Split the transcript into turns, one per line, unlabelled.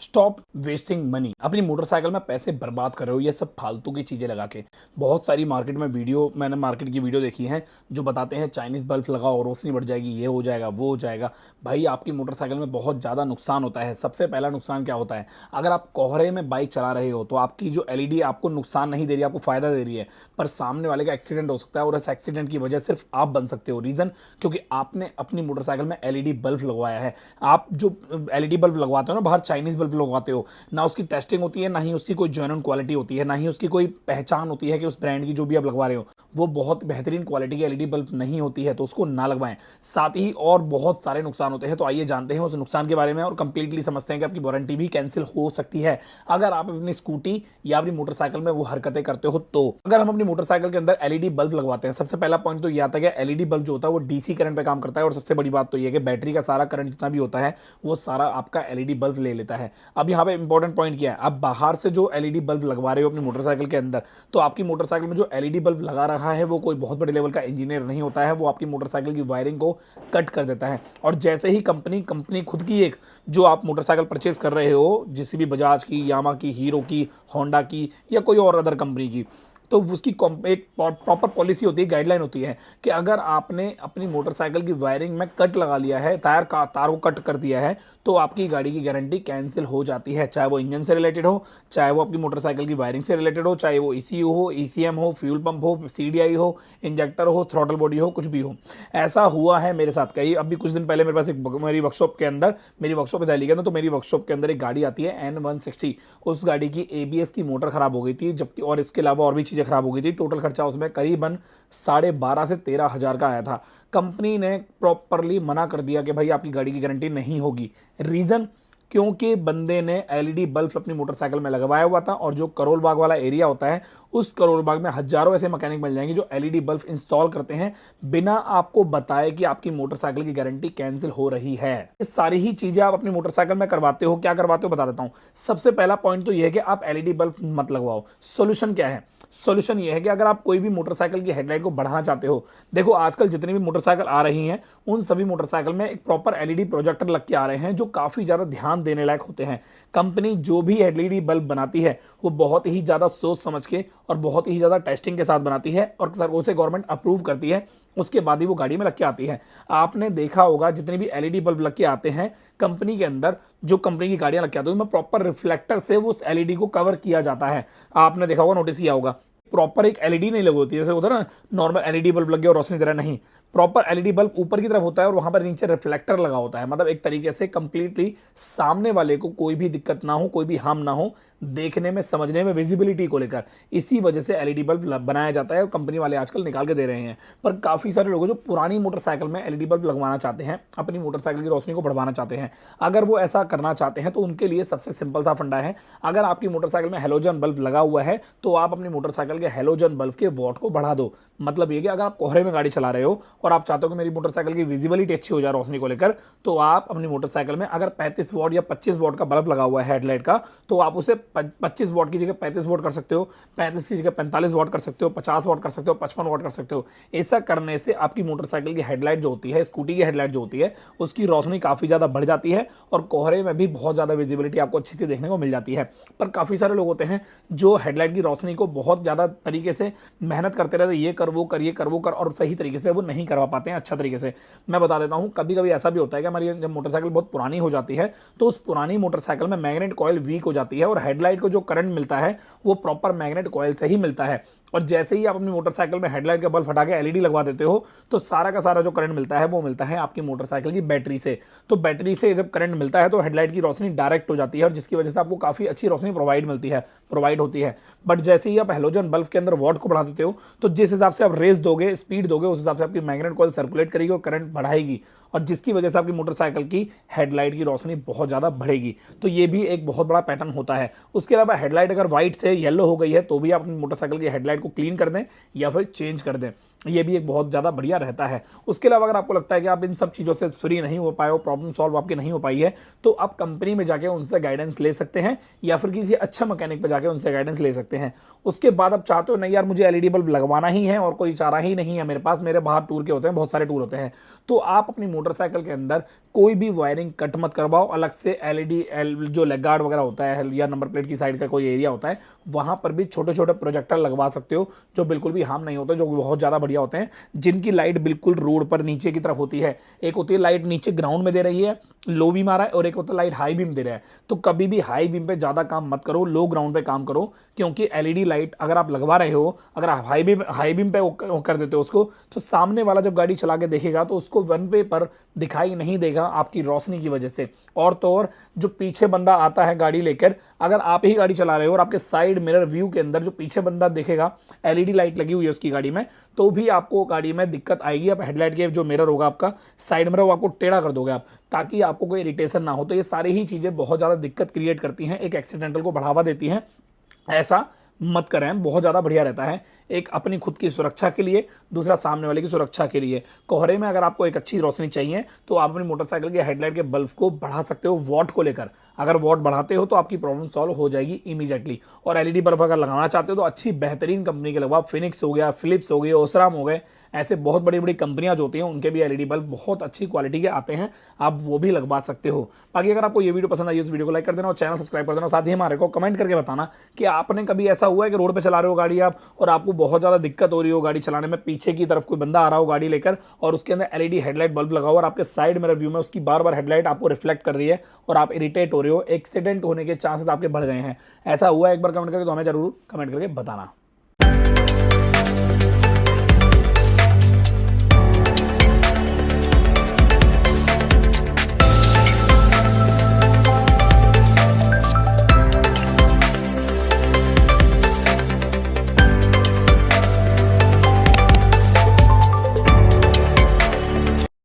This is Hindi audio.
Stop wasting money. अपनी मोटरसाइकिल में पैसे बर्बाद कर रहे हो ये सब फालतू की चीज़ें लगा के। बहुत सारी मैंने मार्केट की वीडियो देखी है जो बताते हैं चाइनीज़ बल्ब लगाओ रोशनी बढ़ जाएगी, ये हो जाएगा, वो हो जाएगा। भाई आपकी मोटरसाइकिल में बहुत ज़्यादा नुकसान होता है। सबसे पहला नुकसान क्या होता है, अगर आप कोहरे में बाइक चला रहे हो तो आपकी जो एलईडी आपको नुकसान नहीं दे रही है, आपको फ़ायदा दे रही है, पर सामने वाले का एक्सीडेंट हो सकता है और इस एक्सीडेंट की वजह सिर्फ आप बन सकते हो। रीज़न क्योंकि आपने अपनी मोटरसाइकिल में एलईडी बल्ब लगवाया है। आप जो एलईडी बल्ब लगवाते हो ना, बाहर चाइनीज़ बल्ब लगवाते हो ना, उसकी टेस्टिंग होती है, ना ही उसकी कोई जेन्युइन क्वालिटी होती है, ना ही उसकी कोई पहचान होती है कि उस ब्रांड की जो भी आप लगवा रहे हो वो बहुत बेहतरीन क्वालिटी की एलईडी बल्ब नहीं होती है, तो उसको ना लगवाएं। साथ ही और बहुत सारे नुकसान होते हैं, तो आइए जानते हैं उस नुकसान के बारे में और कंप्लीटली समझते हैं कि आपकी वारंटी भी कैंसिल हो सकती है अगर आप अपनी स्कूटी या अपनी मोटरसाइकिल में वो हरकतें करते हो। तो अगर हम अपनी मोटरसाइकिल के अंदर एलईडी बल्ब लगवाते हैं, सबसे पहला पॉइंट तो ये आता है कि एलईडी बल्ब जो होता है वो डीसी करंट पे काम करता है, और सबसे बड़ी बात तो ये है कि बैटरी का सारा करंट जितना भी होता है वो सारा आपका एलईडी बल्ब ले लेता है। अब यहाँ पे इंपॉर्टेंट पॉइंट क्या है, आप बाहर से जो एलईडी बल्ब लगवा रहे हो अपनी मोटरसाइकिल के अंदर, तो आपकी मोटरसाइकिल में जो एलईडी बल्ब लगा रहा है वो कोई बहुत बड़े लेवल का इंजीनियर नहीं होता है, वो आपकी मोटरसाइकिल की वायरिंग को कट कर देता है। और जैसे ही कंपनी खुद की एक जो आप मोटरसाइकिल परचेज कर रहे हो, जिस भी बजाज की, यामा की, हीरो की, होंडा की या कोई और अदर कंपनी की, तो उसकी एक प्रॉपर पॉलिसी होती है, गाइडलाइन होती है कि अगर आपने अपनी मोटरसाइकिल की वायरिंग में कट लगा लिया है, तार को कट कर दिया है, तो आपकी गाड़ी की गारंटी कैंसिल हो जाती है। चाहे वो इंजन से रिलेटेड हो, चाहे वो आपकी मोटरसाइकिल की वायरिंग से रिलेटेड हो, चाहे वो ईसीयू हो, ईसीएम हो, फ्यूल पंप हो, सीडीआई हो, इंजेक्टर हो, थ्रॉटल बॉडी हो, कुछ भी हो। ऐसा हुआ है मेरे साथ कई। अभी कुछ दिन पहले मेरे पास मेरी वर्कशॉप दिल्ली के अंदर, तो मेरी वर्कशॉप के अंदर एक गाड़ी आती है N160। उस गाड़ी की एबीएस की मोटर खराब हो गई थी, जबकि और इसके अलावा और भी चीज़ें खराब हो गई थी। टोटल खर्चा उसमें करीबन 12.5 से 13 हज़ार का आया था। कंपनी ने प्रॉपरली मना कर दिया कि भाई आपकी गाड़ी की गारंटी नहीं होगी। रीज़न क्योंकि बंदे ने एलईडी बल्ब अपनी मोटरसाइकिल में लगवाया हुआ था, और जो करोल बाग वाला एरिया होता है, उस करोल बाग में हजारों ऐसे मैकेनिक मिल जाएंगे जो एलईडी बल्ब इंस्टॉल करते हैं बिना आपको बताए कि आपकी मोटरसाइकिल की गारंटी कैंसिल हो रही है। ये सारी ही चीजें आप अपनी मोटरसाइकिल में करवाते हो। क्या करवाते हो बता देता हूं। सबसे पहला पॉइंट तो यह है कि आप एलईडी बल्ब मत लगवाओ। सोल्यूशन क्या है? सोल्यूशन यह है कि अगर आप कोई भी मोटरसाइकिल की हेडलाइट को बढ़ाना चाहते हो, देखो आजकल जितनी भी मोटरसाइकिल आ रही हैं उन सभी मोटरसाइकिल में एक प्रॉपर एलईडी प्रोजेक्टर लग के आ रहे हैं जो काफी ज्यादा ध्यान देने लायक होते हैं। कंपनी जो भी एलईडी बल्ब बनाती है वो बहुत ही ज्यादा सोच समझ के और बहुत ही ज्यादा टेस्टिंग के साथ बनाती है, और उसे गवर्नमेंट अप्रूव करती है, उसके बाद ही वो गाड़ी में लग के आती है। आपने देखा होगा जितने भी एलईडी बल्ब लग के आते हैं कंपनी के अंदर, जो कंपनी की गाड़ियां लग के आती है, उनमें प्रॉपर रिफ्लेक्टर से वो उस एलईडी को कवर किया जाता है। आपने देखा होगा, नोटिस किया होगा। प्रॉपर एक एलईडी नहीं लगी होती है, जैसे होता है ना नॉर्मल एलईडी बल्ब लग गया और रोशनी दे रहा है, नहीं। प्रॉपर एलईडी बल्ब ऊपर की तरफ होता है और वहां पर नीचे रिफ्लेक्टर लगा होता है। मतलब एक तरीके से कंप्लीटली सामने वाले को कोई भी दिक्कत ना हो, कोई भी हार्म ना हो, देखने में, समझने में, विजिबिलिटी को लेकर। इसी वजह से एलईडी बल्ब बनाया जाता है और कंपनी वाले आजकल निकाल के दे रहे हैं। पर काफी सारे लोग जो पुरानी मोटरसाइकिल में एलईडी बल्ब लगवाना चाहते हैं, अपनी मोटरसाइकिल की रोशनी को बढ़वाना चाहते हैं, अगर वो ऐसा करना चाहते हैं तो उनके लिए सबसे सिंपल सा फंडा है। अगर आपकी मोटरसाइकिल में हेलोजन बल्ब लगा हुआ है तो आप अपनी मोटरसाइकिल के हेलोजन बल्ब के वॉट को बढ़ा दो। मतलब ये कि अगर आप कोहरे में गाड़ी चला रहे हो और आप चाहते हो कि मेरी मोटरसाइकिल की विजिबिलिटी अच्छी हो जाए रोशनी को लेकर, तो आप अपनी मोटरसाइकिल में अगर 35 वॉट या 25 वॉट का बल्ब लगा हुआ है हेडलाइट का, तो आप उसे 25 वॉट की जगह 35 वॉट कर सकते हो, 35 की जगह 45 वॉट कर सकते हो, 50 वॉट कर सकते हो, 55 वॉट कर सकते हो। ऐसा करने से आपकी मोटरसाइकिल की हेडलाइट जो होती है, स्कूटी की हेडलाइट जो होती है, उसकी रोशनी काफी ज्यादा बढ़ जाती है और कोहरे में भी बहुत ज्यादा विजिबिलिटी आपको अच्छी से देखने को मिल जाती है। पर काफी सारे लोग होते हैं जो हेडलाइट की रोशनी को बहुत ज्यादा तरीके से मेहनत करते रहते, ये कर वो कर, ये कर वो कर, और सही तरीके से वो नहीं करवा पाते हैं अच्छा तरीके से। मैं बता देता हूं, कभी कभी ऐसा भी होता है कि हमारी जब मोटरसाइकिल बहुत पुरानी हो जाती है तो उस पुरानी मोटरसाइकिल में मैग्नेट कॉइल वीक हो जाती है और हेडलाइट को जो करंट मिलता है वो प्रॉपर मैग्नेट कॉइल से ही मिलता है। और जैसे ही आप अपनी मोटरसाइकिल में हेडलाइट का बल्ब हटा के एलईडी लगवा देते हो तो सारा का सारा जो करंट मिलता है वो मिलता है आपकी मोटरसाइकिल की बैटरी से। तो बैटरी से जब करंट मिलता है तो हेडलाइट की रोशनी डायरेक्ट हो जाती है और जिसकी वजह से आपको काफी अच्छी रोशनी प्रोवाइड होती है। बट जैसे ही आप हेलोजन बल्ब के अंदर वॉट को बढ़ा देते हो तो जिस हिसाब से आप रेस दोगे, स्पीड दोगे, उस हिसाब से आपकी मैग्नेट कॉइल सर्कुलेट करेगी और करंट बढ़ाएगी, और जिसकी वजह से आपकी मोटरसाइकिल की हेडलाइट की रोशनी बहुत ज्यादा बढ़ेगी। तो ये भी एक बहुत बड़ा पैटर्न होता है। उसके अलावा हेडलाइट अगर व्हाइट से येलो हो गई है तो भी आप अपनी मोटरसाइकिल की हेडलाइट को क्लीन कर दें या फिर चेंज कर दें। ये भी एक बहुत ज़्यादा बढ़िया रहता है। उसके अलावा अगर आपको लगता है कि आप इन सब चीज़ों से फ्री नहीं हो पाए हो, प्रॉब्लम सॉल्व आपकी नहीं हो पाई है, तो आप कंपनी में जाके उनसे गाइडेंस ले सकते हैं या फिर किसी अच्छे मैकेनिक पे जाके उनसे गाइडेंस ले सकते हैं। उसके बाद आप चाहते हो नहीं यार मुझे एलईडी बल्ब लगवाना ही है और कोई चारा ही नहीं है मेरे पास, मेरे बाहर टूर के होते हैं, बहुत सारे टूर होते हैं, तो आप अपनी मोटरसाइकिल के अंदर कोई भी वायरिंग कट मत करवाओ। अलग से एलईडी जो लेग गार्ड वगैरह होता है या नंबर प्लेट की साइड का कोई एरिया होता है, वहां पर भी छोटे छोटे प्रोजेक्टर लगवा सकते हो जो बिल्कुल भी हार्म नहीं होते, जो बहुत ज़्यादा बढ़िया होते हैं, जिनकी लाइट बिल्कुल रोड पर नीचे की तरफ होती है। एक होती है लाइट नीचे ग्राउंड में दे रही है, लो बीम आ रहा है, और एक होता है लाइट हाई बीम दे रहा है। तो कभी भी हाई बीम पे ज़्यादा काम मत करो, लो ग्राउंड पे काम करो, क्योंकि एलईडी लाइट अगर आप लगवा रहे हो, अगर आप हाई बीम पे वो कर देते हो उसको, तो सामने वाला जब गाड़ी चला के देखेगा तो उसको वन वे पर दिखाई नहीं देगा आपकी रोशनी की वजह से। और तो और जो पीछे बंदा आता है गाड़ी लेकर, अगर आप ही गाड़ी चला रहे हो और आपके साइड मिरर व्यू के अंदर जो पीछे बंदा देखेगा एलईडी लाइट लगी हुई है उसकी गाड़ी में, तो भी आपको गाड़ी में दिक्कत आएगी। आप हेडलाइट के जो मिरर होगा आपका साइड मिरर, वो आपको टेढ़ा कर दोगे आप, ताकि आपको कोई इरिटेशन ना हो। तो ये सारी ही चीज़ें बहुत ज़्यादा दिक्कत क्रिएट करती हैं, एक एक्सीडेंटल को बढ़ावा देती हैं। ऐसा मत करें, बहुत ज़्यादा बढ़िया रहता है, एक अपनी खुद की सुरक्षा के लिए, दूसरा सामने वाले की सुरक्षा के लिए। कोहरे में अगर आपको एक अच्छी रोशनी चाहिए तो आप अपनी मोटरसाइकिल के हेडलाइट के बल्ब को बढ़ा सकते हो वॉट को लेकर। अगर वॉट बढ़ाते हो तो आपकी प्रॉब्लम सॉल्व हो जाएगी इमीडिएटली। और एलईडी बल्ब अगर लगाना चाहते हो तो अच्छी बेहतरीन कंपनी के लगवाओ, फिनिक्स हो गया, फिलिप्स हो गई, ओसराम हो गए, ऐसे बहुत बड़ी बड़ी कंपनियां जो होती हैं उनके भी एलईडी बल्ब बहुत अच्छी क्वालिटी के आते हैं, आप वो भी लगवा सकते हो। बाकी अगर आपको ये वीडियो पसंद आई है, इस वीडियो को लाइक कर देना और चैनल सब्सक्राइब कर देना। साथ ही हमारे को कमेंट करके बताना कि आपने कभी ऐसा हुआ है कि रोड पे चला रहे हो गाड़ी आप और आपको बहुत ज़्यादा दिक्कत हो रही हो गाड़ी चलाने में, पीछे की तरफ कोई बंदा आ रहा हो गाड़ी लेकर और उसके अंदर एलईडी हेडलाइट बल्ब लगा हुआ और आपके साइड मिरर व्यू में उसकी बार बार हेडलाइट आपको रिफ्लेक्ट कर रही है और आप इरिटेट हो रहे हो, एक्सीडेंट होने के चांसेस आपके बढ़ गए हैं। ऐसा हुआ है एक बार कमेंट करके तो हमें जरूर कमेंट करके बताना।